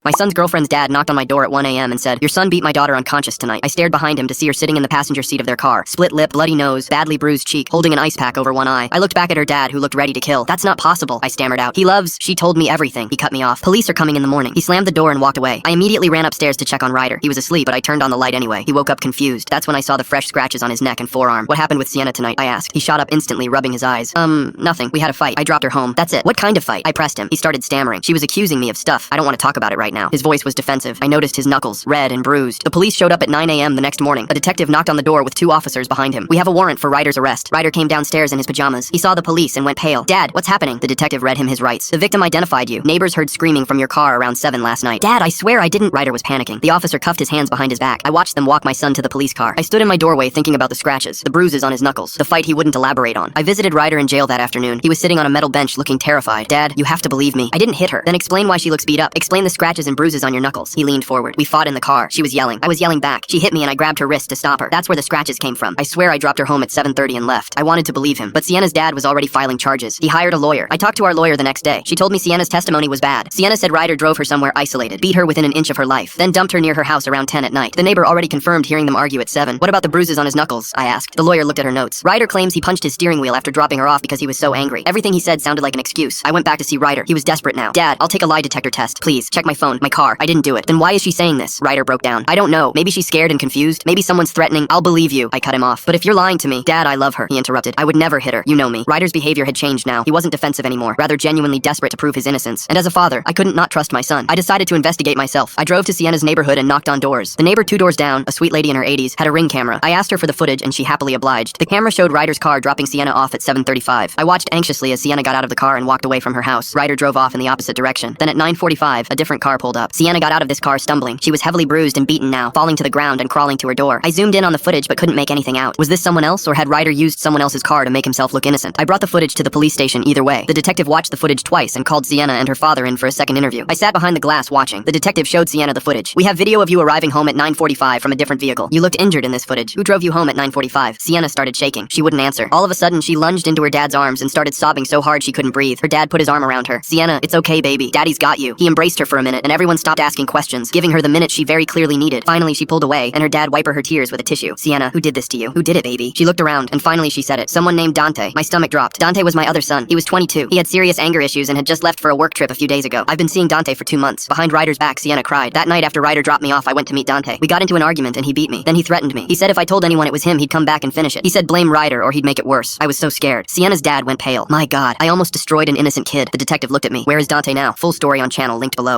My son's girlfriend's dad knocked on my door at 1 a.m. and said, "Your son beat my daughter unconscious tonight." I stared behind him to see her sitting in the passenger seat of their car. Split lip, bloody nose, badly bruised cheek, holding an ice pack over one eye. I looked back at her dad, who looked ready to kill. "That's not possible," I stammered out. She told me everything." He cut me off. "Police are coming in the morning." He slammed the door and walked away. I immediately ran upstairs to check on Ryder. He was asleep, but I turned on the light anyway. He woke up confused. That's when I saw the fresh scratches on his neck and forearm. "What happened with Sienna tonight?" I asked. He shot up instantly, rubbing his eyes. Nothing. We had a fight. I dropped her home. That's it." "What kind of fight?" I pressed him. He started stammering. "She was accusing me of stuff. I don't want to talk about it right now." His voice was defensive. I noticed his knuckles, red and bruised. The police showed up at 9 a.m. the next morning. A detective knocked on the door with 2 officers behind him. "We have a warrant for Ryder's arrest." Ryder came downstairs in his pajamas. He saw the police and went pale. "Dad, what's happening?" The detective read him his rights. "The victim identified you. Neighbors heard screaming from your car around 7 last night." "Dad, I swear I didn't." Ryder was panicking. The officer cuffed his hands behind his back. I watched them walk my son to the police car. I stood in my doorway thinking about the scratches, the bruises on his knuckles, the fight he wouldn't elaborate on. I visited Ryder in jail that afternoon. He was sitting on a metal bench looking terrified. "Dad, you have to believe me. I didn't hit her." "Then explain why she looks beat up. Explain the scratches and bruises on your knuckles." He leaned forward. "We fought in the car. She was yelling. I was yelling back. She hit me and I grabbed her wrist to stop her. That's where the scratches came from. I swear I dropped her home at 7:30 and left." I wanted to believe him, but Sienna's dad was already filing charges. He hired a lawyer. I talked to our lawyer the next day. She told me Sienna's testimony was bad. Sienna said Ryder drove her somewhere isolated, beat her within an inch of her life, then dumped her near her house around 10 at night. The neighbor already confirmed hearing them argue at 7. "What about the bruises on his knuckles?" I asked. The lawyer looked at her notes. "Ryder claims he punched his steering wheel after dropping her off because he was so angry." Everything he said sounded like an excuse. I went back to see Ryder. He was desperate now. "Dad, I'll take a lie detector test. Please, check my phone, my car. I didn't do it." "Then why is she saying this?" Ryder broke down. "I don't know. Maybe she's scared and confused. Maybe someone's threatening." "I'll believe you." I cut him off. "But if you're lying to me..." "Dad, I love her," he interrupted. "I would never hit her. You know me." Ryder's behavior had changed now. He wasn't defensive anymore, rather genuinely desperate to prove his innocence. And as a father, I couldn't not trust my son. I decided to investigate myself. I drove to Sienna's neighborhood and knocked on doors. The neighbor 2 doors down, a sweet lady in her 80s, had a Ring camera. I asked her for the footage and she happily obliged. The camera showed Ryder's car dropping Sienna off at 7:35. I watched anxiously as Sienna got out of the car and walked away from her house. Ryder drove off in the opposite direction. Then at 9:45, a different car pulled up. Sienna got out of this car stumbling. She was heavily bruised and beaten now, falling to the ground and crawling to her door. I zoomed in on the footage but couldn't make anything out. Was this someone else, or had Ryder used someone else's car to make himself look innocent? I brought the footage to the police station either way. The detective watched the footage twice and called Sienna and her father in for a second interview. I sat behind the glass watching. The detective showed Sienna the footage. "We have video of you arriving home at 9:45 from a different vehicle. You looked injured in this footage. Who drove you home at 9:45? Sienna started shaking. She wouldn't answer. All of a sudden, she lunged into her dad's arms and started sobbing so hard she couldn't breathe. Her dad put his arm around her. "Sienna, it's okay, baby. Daddy's got you." He embraced her for a minute, and everyone stopped asking questions, giving her the minute she very clearly needed. Finally, she pulled away, and her dad wiped her tears with a tissue. "Sienna, who did this to you? Who did it, baby?" She looked around, and finally she said it. "Someone named Dante." My stomach dropped. Dante was my other son. He was 22. He had serious anger issues and had just left for a work trip a few days ago. I've been seeing Dante for 2 months. Behind Ryder's back, Sienna cried. That night after Ryder dropped me off, I went to meet Dante. We got into an argument and he beat me. Then he threatened me. He said if I told anyone it was him, he'd come back and finish it. He said blame Ryder or he'd make it worse. I was so scared. Sienna's dad went pale. My God, I almost destroyed an innocent kid. The detective looked at me. "Where is Dante now?" Full story on channel linked below.